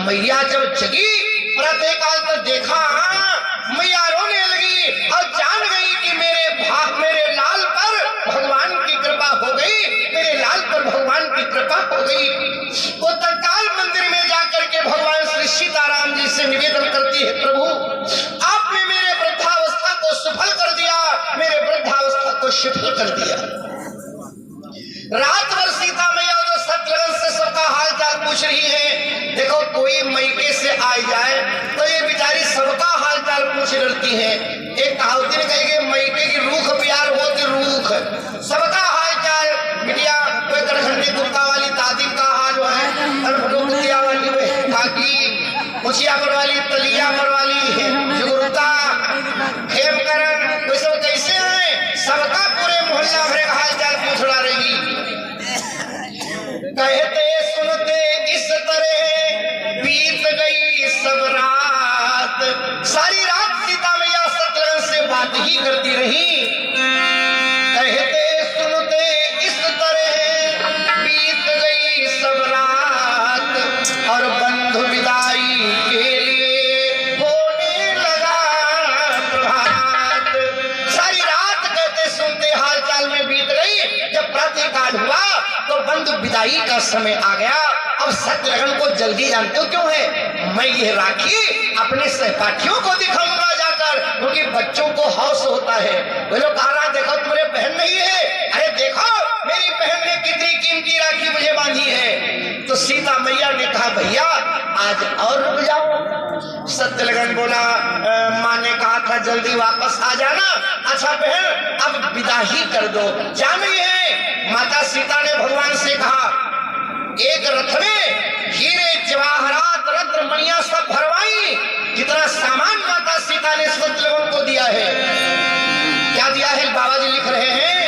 मैया जब जगी प्रातः काल पर देखा मैया रोने लगी और जान गई कि मेरे लाल पर भगवान की कृपा हो गई, मेरे लाल पर भगवान की कृपा हो गई। वो तत्काल मंदिर में जाकर के भगवान श्री सीताराम जी से निवेदन करती है प्रभु आपने मेरे वृद्धावस्था को सफल कर दिया, मेरे वृद्धावस्था को सफल कर दिया। रात भर सीता मैया तो सत्यनारायण से सबका हाल चाल पूछ रही है। देखो कोई मैके से आ जाए तो ये बेचारी सबका हाल चाल पूछ डरती है। एक कहावती में कहेगी मैके की रूख प्यार हो तो रूख सबका हाल चाल बिटिया, कोई करखंडी कुर्ता वाली दादी का हाल है वाली काकी मुछिया पर वाली तलिया पर वाली जुगुरुता ही करती रही। कहते सुनते इस तरह बीत गई सब रात और बंधु विदाई के लिए होने लगा प्रभात। सारी रात कहते सुनते हाल चाल में बीत गई। जब प्रातःकाल हुआ तो बंधु विदाई का समय आ गया। अब सत्यलग्न को जल्दी जानते हो क्यों है? मैं ये राखी अपने सहपाठियों को दिखाऊंगा जाकर, क्योंकि बच्चों को हौस होता है। वे लोग कह रहा देखो तुम्हारे बहन नहीं है, अरे देखो मेरी बहन ने कितनी कीमती राखी मुझे बांधी है। तो सीता मैया ने कहा भैया आज और रुक जाओ। सत्यलग्न बोला माँ ने कहा था जल्दी वापस आ जाना। अच्छा बहन अब विदा ही कर दो, जानी है। माता सीता ने भगवान से कहा एक रथ में हीरे जवाहरात रत्न मणियां सब भरवाई। कितना सामान माता सीता ने सत्यलग्न को दिया है। क्या दिया है? बाबा जी लिख रहे हैं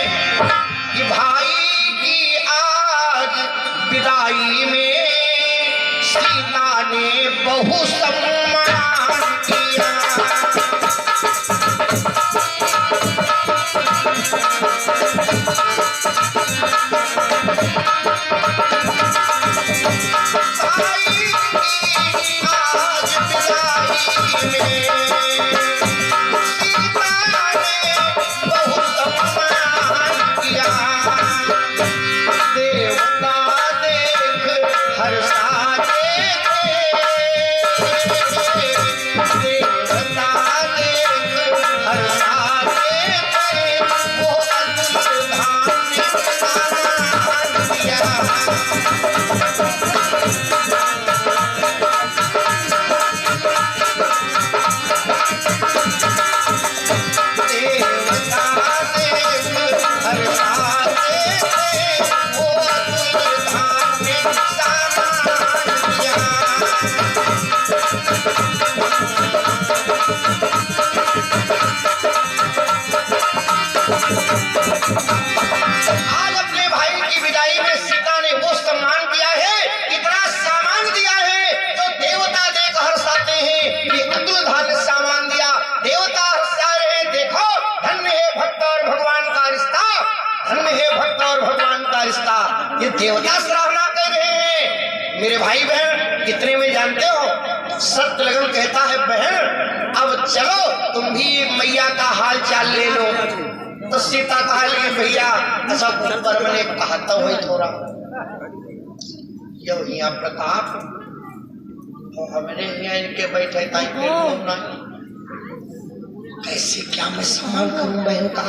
कि भाई की आज विदाई में सीता ने बहु सम्मान किया। ये देवता सराहना कर रहे हैं। मेरे भाई बहन कितने में जानते हो? सत्यलग्न कहता है बहन अब चलो तुम भी मैया का हाल चाल ले लो। तो सीता कहा लगी भैया अच्छा ऊपर मैंने कहा था वही थोड़ा यो यहाँ प्रताप हमारे यहाँ इनके बैठे कैसे क्या मैं सम्मान करूं बहन का।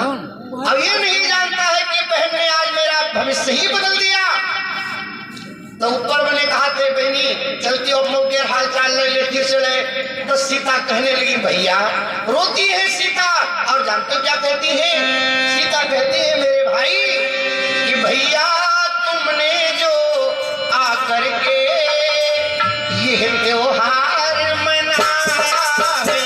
अब ये नहीं जानता है कि बहन ने आज मेरा भविष्य ही बदल दिया। तो ऊपर मैंने कहा थे बहनी चलती हो लोग हाल चाल ले लेती चले। तो सीता कहने लगी भैया रोती है सीता। और जानते हो क्या कहती है? सीता कहती है मेरे भाई कि भैया तुमने जो आकर के ये त्योहार मनाया है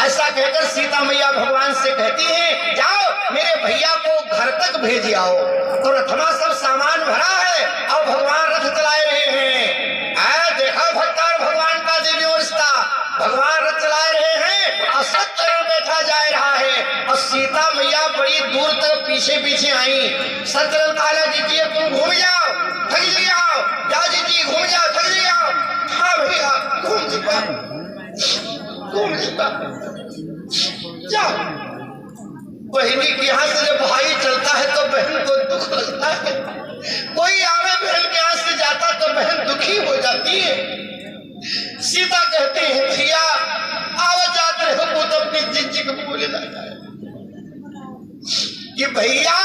ऐसा कहकर सीता मैया भगवान से कहती हैं जाओ मेरे भैया को घर तक भेज आओ। तो रथमा सब सामान भरा है और भगवान रथ चलाए रहे हैं। देखा भक्तार भगवान का दिव्य रिश्ता। भगवान रथ चलाए रहे हैं और सत्यलग्न बैठा जा रहा है और सीता मैया बड़ी दूर तक पीछे पीछे आई। सत्यलग्न कहा जीजिए तुम घूम जाओ थक जाओ, जाओ जीजी घूम जाओ थक जाओ। बाबा तुम जा। बहनी के यहाँ से जब भाई चलता है तो बहन को दुख लगता है, कोई आवे बहन के यहाँ से जाता तो बहन दुखी हो जाती है। सीता कहते हैं भैया आवा जाते हो तो अपनी जिंदगी को भूल जाता है कि भैया